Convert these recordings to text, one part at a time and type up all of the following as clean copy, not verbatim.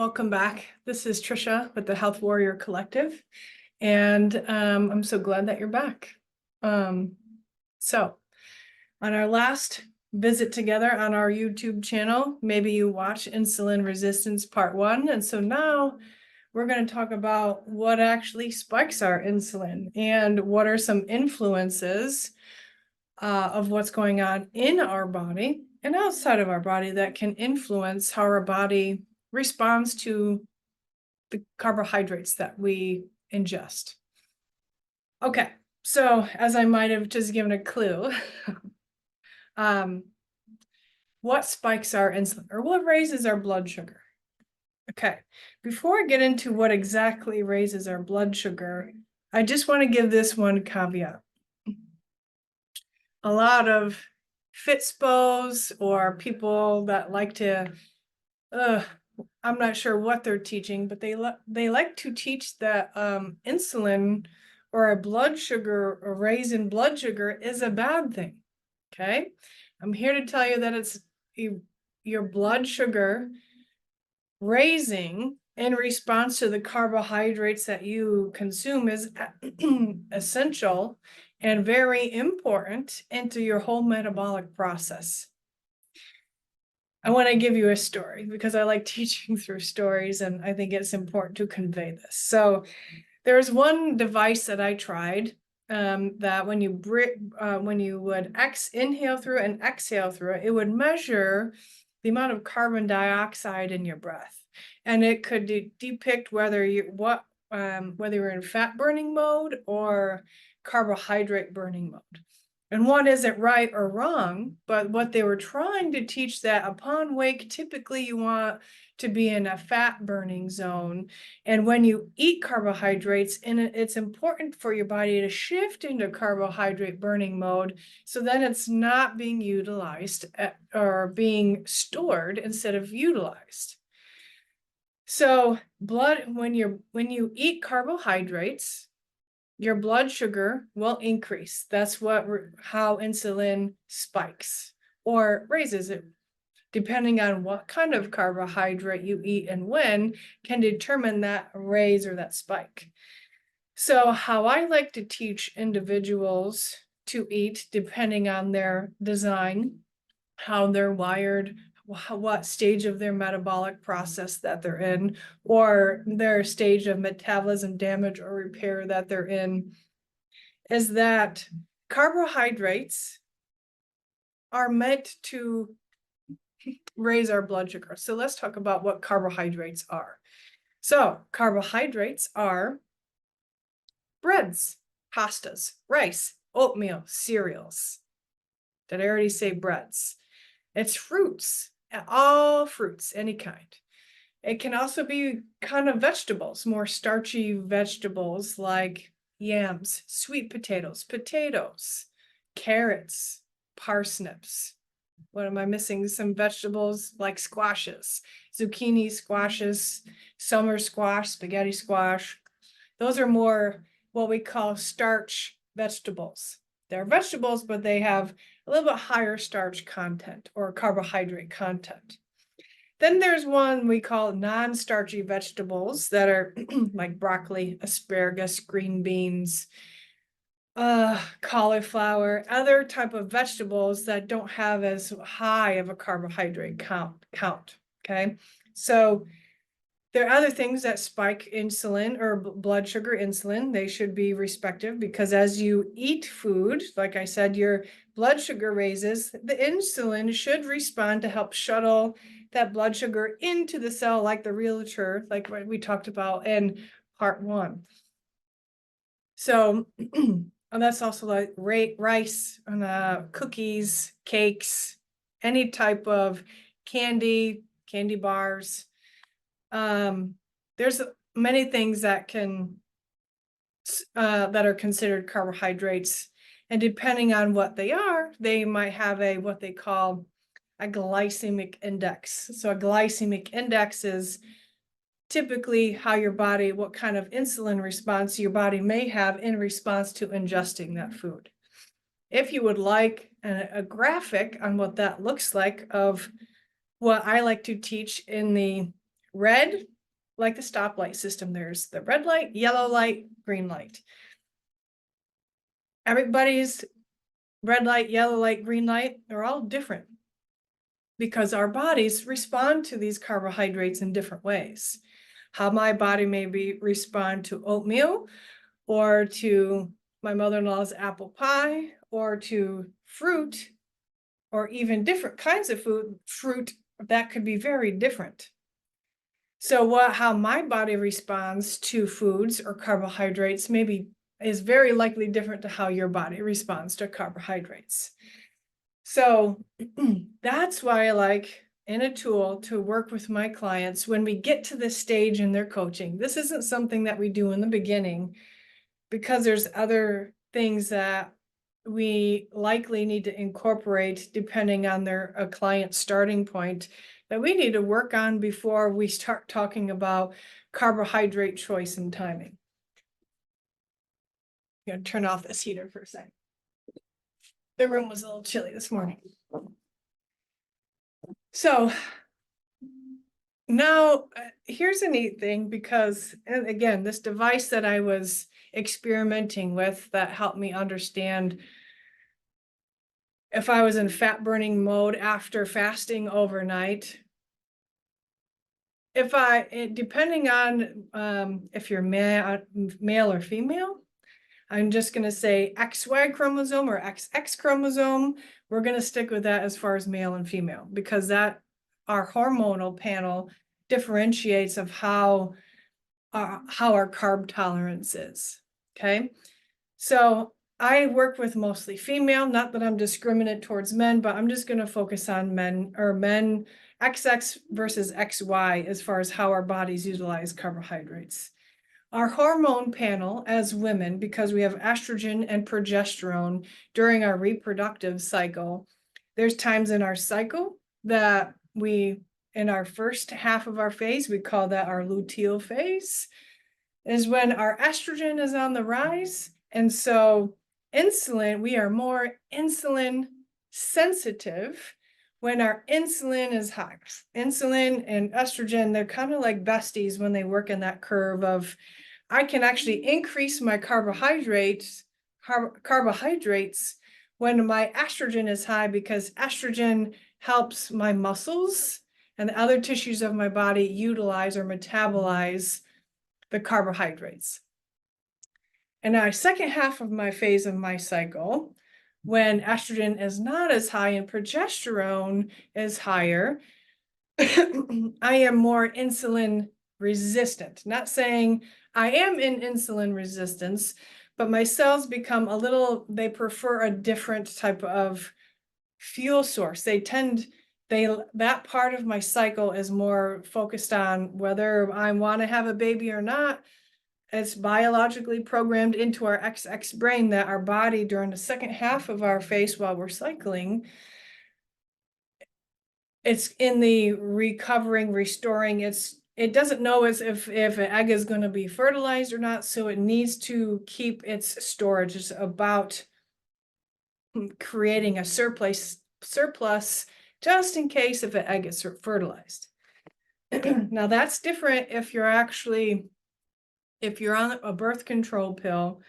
welcome back. This is Trisha with the Health Warrior Collective, and I'm so glad that you're back. So on our last visit together on our YouTube channel, maybe you watched Insulin Resistance Part 1, and so now we're going to talk about what actually spikes our insulin and what are some influences of what's going on in our body and outside of our body that can influence how our body responds to the carbohydrates that we ingest. Okay, so as I might have just given a clue, what spikes our insulin or what raises our blood sugar? Okay, before I get into what exactly raises our blood sugar, I just want to give this one caveat. A lot of fitspos or people that like to, I'm not sure what they're teaching, but they like to teach that insulin or a blood sugar, a raise in blood sugar is a bad thing. Okay, I'm here to tell you that it's your blood sugar raising in response to the carbohydrates that you consume is essential and very important into your whole metabolic process. I want to give you a story because I like teaching through stories, and I think it's important to convey this. So there's one device that I tried that when you would inhale through and exhale through it, it would measure the amount of carbon dioxide in your breath, and it could depict whether you're in fat burning mode or carbohydrate burning mode. And one isn't right or wrong, but what they were trying to teach that upon wake, typically you want to be in a fat burning zone. And when you eat carbohydrates, it's important for your body to shift into carbohydrate burning mode. So then it's not being utilized or being stored instead of utilized. So when you eat carbohydrates, your blood sugar will increase. That's how insulin spikes or raises it. Depending on what kind of carbohydrate you eat and when can determine that raise or that spike. So how I like to teach individuals to eat, depending on their design, how they're wired, what stage of their metabolic process that they're in, or their stage of metabolism damage or repair that they're in, is that carbohydrates are meant to raise our blood sugar. So let's talk about what carbohydrates are. So carbohydrates are breads, pastas, rice, oatmeal, cereals. Did I already say breads? It's fruits, all fruits, any kind. It can also be kind of vegetables, more starchy vegetables like yams, sweet potatoes, carrots, parsnips. What am I missing? Some vegetables like squashes, zucchini, squashes, summer squash, spaghetti squash. Those are more what we call starch vegetables. They're vegetables, but they have a little bit higher starch content or carbohydrate content. Then there's one we call non-starchy vegetables that are like broccoli, asparagus, green beans, cauliflower, other type of vegetables that don't have as high of a carbohydrate count. Okay, so there are other things that spike insulin or blood sugar insulin. They should be respective because as you eat food, like I said, your blood sugar raises. The insulin should respond to help shuttle that blood sugar into the cell like the realtor, like what we talked about in part 1. So and that's also like rice, cookies, cakes, any type of candy bars. There's many things that are considered carbohydrates, and depending on what they are, they might have what they call a glycemic index. So a glycemic index is typically what kind of insulin response your body may have in response to ingesting that food. If you would like a graphic on what that looks like of what I like to teach in the red like the stoplight system. There's the red light, yellow light, green light. Everybody's red light, yellow light, green light are all different because our bodies respond to these carbohydrates in different ways. How my body may respond to oatmeal, or to my mother-in-law's apple pie, or to fruit, or even different kinds of fruit that could be very different. So how my body responds to foods or carbohydrates is very likely different to how your body responds to carbohydrates. So that's why I like in a tool to work with my clients when we get to this stage in their coaching. This isn't something that we do in the beginning because there's other things that we likely need to incorporate depending on a client's starting point that we need to work on before we start talking about carbohydrate choice and timing. I'm going to turn off this heater for a second. The room was a little chilly this morning. So now here's a neat thing because, and again, this device that I was experimenting with that helped me understand if I was in fat burning mode after fasting overnight. Depending on if you're male or female, I'm just going to say XY chromosome or XX chromosome. We're going to stick with that as far as male and female because that our hormonal panel differentiates of how our carb tolerance is. Okay, so I work with mostly female, not that I'm discriminate towards men, but I'm just going to focus on men XX versus XY as far as how our bodies utilize carbohydrates. Our hormone panel as women, because we have estrogen and progesterone during our reproductive cycle, there's times in our cycle that in our first half of our phase, we call that our luteal phase, is when our estrogen is on the rise. And so we are more insulin sensitive when our insulin is high. Insulin and estrogen, they're kind of like besties when they work in that curve of, I can actually increase my carbohydrates when my estrogen is high because estrogen helps my muscles and the other tissues of my body utilize or metabolize the carbohydrates. And our second half of my phase of my cycle, when estrogen is not as high and progesterone is higher, I am more insulin resistant. Not saying I am in insulin resistance, but my cells become they prefer a different type of fuel source. That part of my cycle is more focused on whether I want to have a baby or not. It's biologically programmed into our XX brain that our body during the second half of our phase while we're cycling, it's in the recovering, restoring. It doesn't know if an egg is going to be fertilized or not, so it needs to keep its storage. It's about creating a surplus just in case if an egg is fertilized. Now that's different if you're on a birth control pill,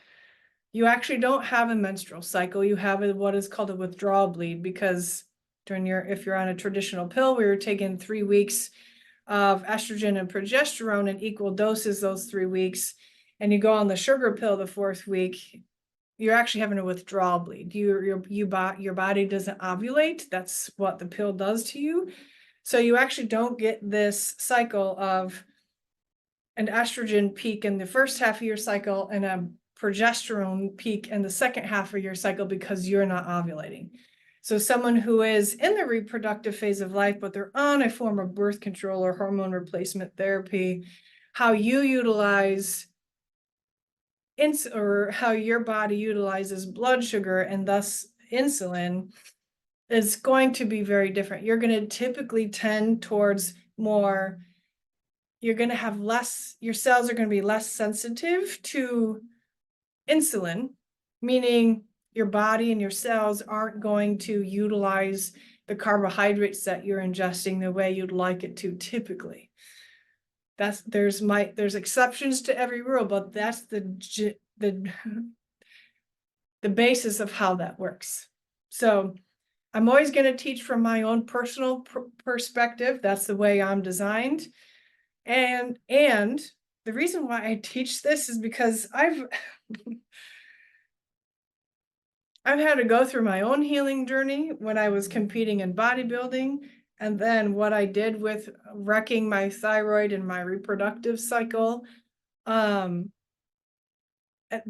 you actually don't have a menstrual cycle. You have what is called a withdrawal bleed because if you're on a traditional pill, we were taking 3 weeks of estrogen and progesterone in equal doses those 3 weeks, and you go on the sugar pill the 4th week, you're actually having a withdrawal bleed. Your body doesn't ovulate. That's what the pill does to you. So you actually don't get this cycle of an estrogen peak in the first half of your cycle and a progesterone peak in the second half of your cycle because you're not ovulating. So someone who is in the reproductive phase of life, but they're on a form of birth control or hormone replacement therapy, how you utilize or how your body utilizes blood sugar and thus insulin is going to be very different. You're going to typically tend towards you're going to have your cells are going to be less sensitive to insulin, meaning your body and your cells aren't going to utilize the carbohydrates that you're ingesting the way you'd like it to typically. there's exceptions to every rule, but that's the basis of how that works. So I'm always going to teach from my own personal perspective. That's the way I'm designed. And the reason why I teach this is because I've had to go through my own healing journey when I was competing in bodybuilding, and then what I did with wrecking my thyroid and my reproductive cycle, and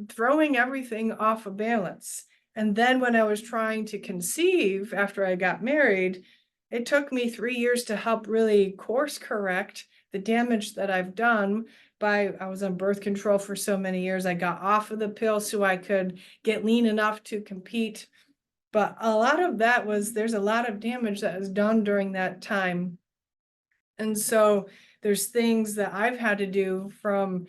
throwing everything off of balance. And then when I was trying to conceive after I got married, it took me 3 years to help really course correct the damage that I've done. I was on birth control for so many years. I got off of the pill so I could get lean enough to compete. But a lot of that there's a lot of damage that was done during that time. And so there's things that I've had to do from,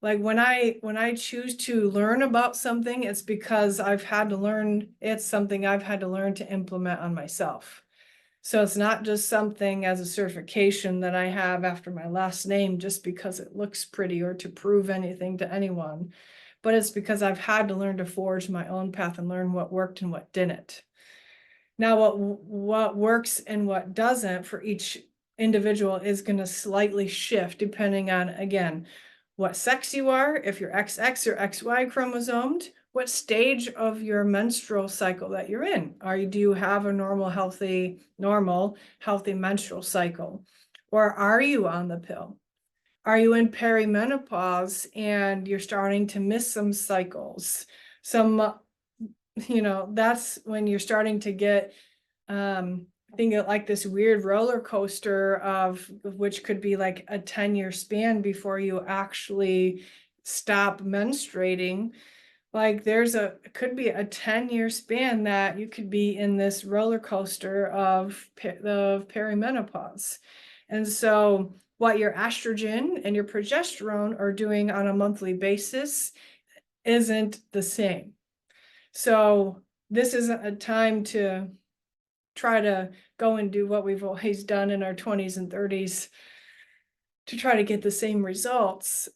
like, when I choose to learn about something, it's because it's something I've had to learn to implement on myself. So it's not just something as a certification that I have after my last name just because it looks pretty or to prove anything to anyone, but it's because I've had to learn to forge my own path and learn what worked and what didn't. Now, what works and what doesn't for each individual is going to slightly shift depending on, again, what sex you are, if you're XX or XY chromosomed, what stage of your menstrual cycle that you're in. Do you have a normal, healthy menstrual cycle? Or are you on the pill? Are you in perimenopause and you're starting to miss some cycles? That's when you're starting to get, think of like this weird roller coaster of which could be like a 10-year span before you actually stop menstruating. Like it could be a 10-year span that you could be in this roller coaster of perimenopause. And so what your estrogen and your progesterone are doing on a monthly basis isn't the same. So this isn't a time to try to go and do what we've always done in our 20s and 30s to try to get the same results.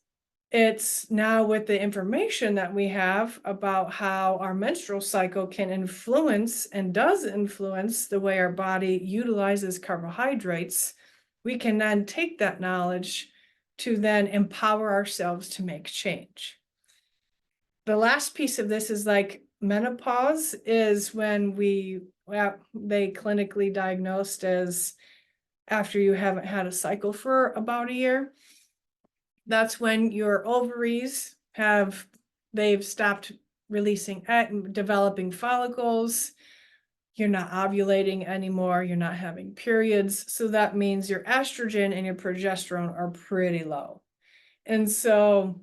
It's now with the information that we have about how our menstrual cycle can influence and does influence the way our body utilizes carbohydrates, we can then take that knowledge to then empower ourselves to make change. The last piece of this is like menopause is when they clinically diagnosed as after you haven't had a cycle for about a year. That's when your ovaries they've stopped releasing, developing follicles. You're not ovulating anymore. You're not having periods. So that means your estrogen and your progesterone are pretty low. And so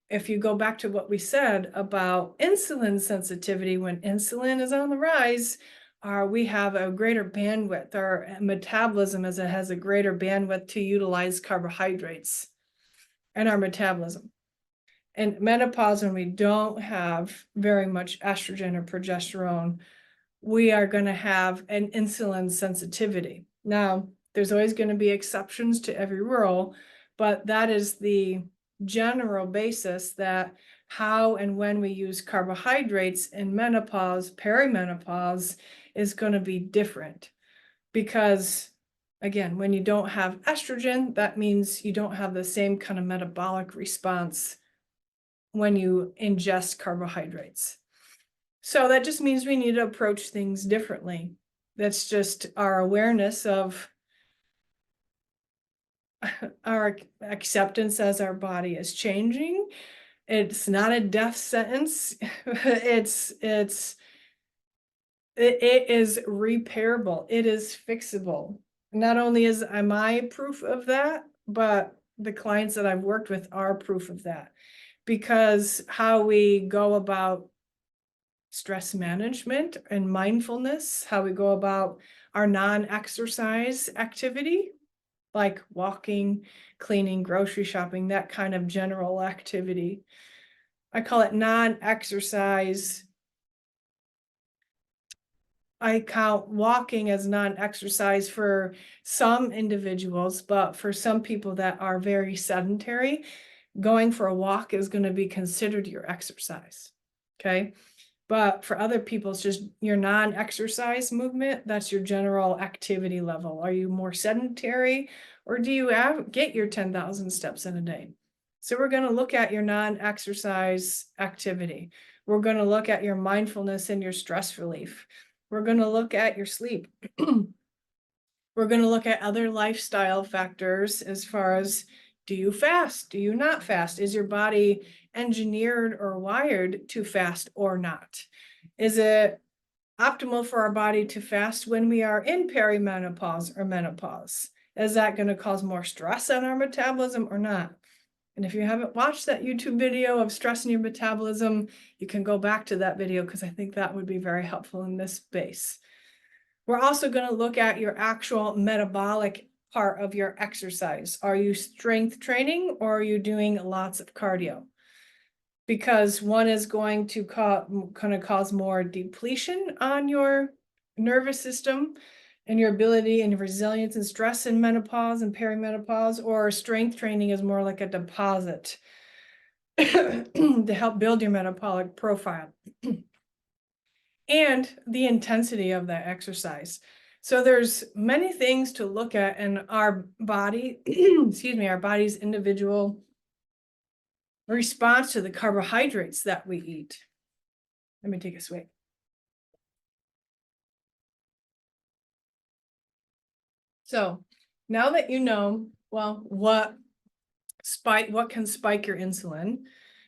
if you go back to what we said about insulin sensitivity, when insulin is on the rise, we have a greater bandwidth. Our metabolism has a greater bandwidth to utilize carbohydrates and our metabolism. And menopause, when we don't have very much estrogen or progesterone, we are going to have an insulin sensitivity. Now, there's always going to be exceptions to every rule, but that is the general basis that how and when we use carbohydrates in menopause, perimenopause is going to be different. Because again, when you don't have estrogen, that means you don't have the same kind of metabolic response when you ingest carbohydrates. So that just means we need to approach things differently. That's just our awareness of our acceptance as our body is changing. It's not a death sentence. It is repairable. It is fixable. Not only am I proof of that, but the clients that I've worked with are proof of that. Because how we go about stress management and mindfulness, how we go about our non-exercise activity, like walking, cleaning, grocery shopping, that kind of general activity. I call it non-exercise I count walking as non-exercise for some individuals, but for some people that are very sedentary, going for a walk is going to be considered your exercise. Okay. But for other people, it's just your non-exercise movement. That's your general activity level. Are you more sedentary, or do you get your 10,000 steps in a day? So we're going to look at your non-exercise activity. We're going to look at your mindfulness and your stress relief. We're going to look at your sleep. We're going to look at other lifestyle factors as far as, do you fast? Do you not fast? Is your body engineered or wired to fast or not? Is it optimal for our body to fast when we are in perimenopause or menopause? Is that going to cause more stress on our metabolism or not? And if you haven't watched that YouTube video of stress in your metabolism, you can go back to that video because I think that would be very helpful in this space. We're also going to look at your actual metabolic part of your exercise. Are you strength training, or are you doing lots of cardio? Because one is going to cause more depletion on your nervous system and your ability and resilience and stress in menopause and perimenopause, or strength training is more like a deposit to help build your metabolic profile and the intensity of that exercise. So there's many things to look at in our body, excuse me, our body's individual response to the carbohydrates that we eat. Let me take a swig. So now that you know, well, what can spike your insulin,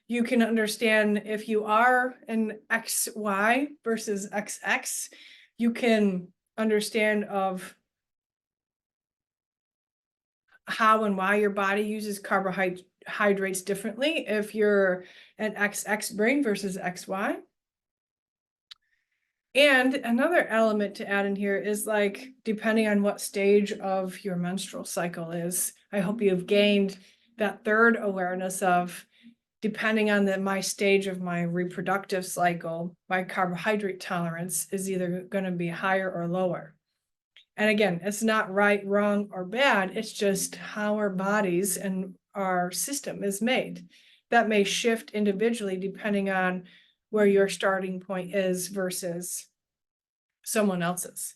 you can understand if you are an XY versus XX, you can understand of how and why your body uses carbohydrates differently if you're an XX brain versus XY. And another element to add in here is, like, depending on what stage of your menstrual cycle is, I hope you've gained that third awareness of, depending on my stage of my reproductive cycle, my carbohydrate tolerance is either going to be higher or lower. And again, it's not right, wrong, or bad. It's just how our bodies and our system is made. That may shift individually depending on where your starting point is versus someone else's.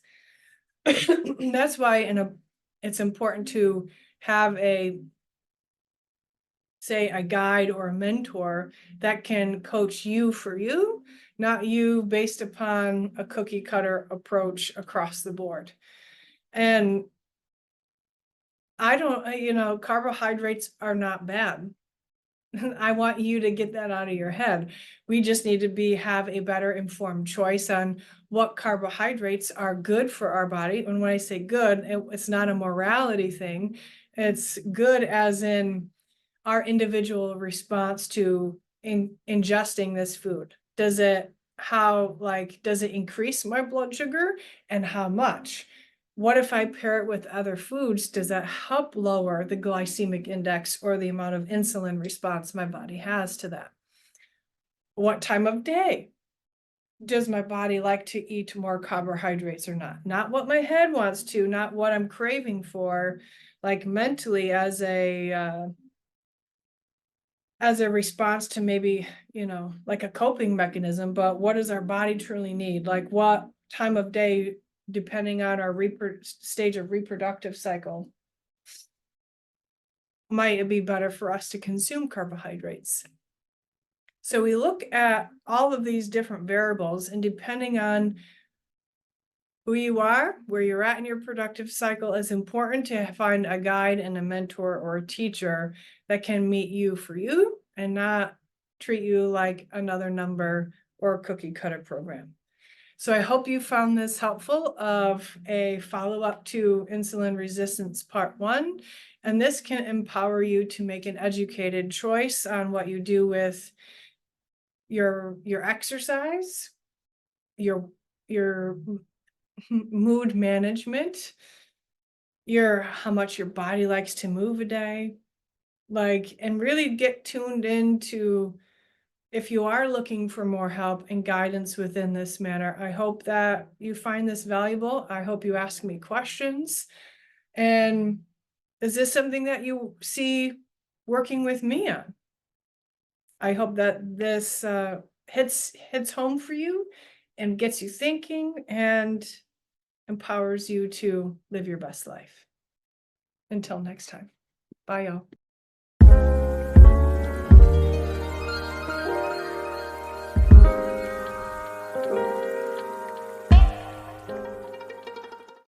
That's why it's important to have a guide or a mentor that can coach you for you, not you based upon a cookie cutter approach across the board. And I don't, carbohydrates are not bad. I want you to get that out of your head. We just need to have a better informed choice on what carbohydrates are good for our body. And when I say good, it's not a morality thing. It's good as in our individual response to ingesting this food. Does it increase my blood sugar, and how much? What if I pair it with other foods? Does that help lower the glycemic index or the amount of insulin response my body has to that? What time of day does my body like to eat more carbohydrates or not? Not what my head wants to, not what I'm craving for, like mentally as a response to maybe, like a coping mechanism, but what does our body truly need? Like what time of day, depending on our stage of reproductive cycle, might it be better for us to consume carbohydrates? So we look at all of these different variables, and depending on who you are, where you're at in your productive cycle, it's important to find a guide and a mentor or a teacher that can meet you for you and not treat you like another number or a cookie cutter program. So I hope you found this helpful of a follow-up to Insulin Resistance Part 1. And this can empower you to make an educated choice on what you do with your exercise, your mood management, how much your body likes to move a day, and really get tuned into if you are looking for more help and guidance within this matter, I hope that you find this valuable. I hope you ask me questions. And is this something that you see working with me on? I hope that this hits home for you and gets you thinking and empowers you to live your best life. Until next time. Bye, y'all.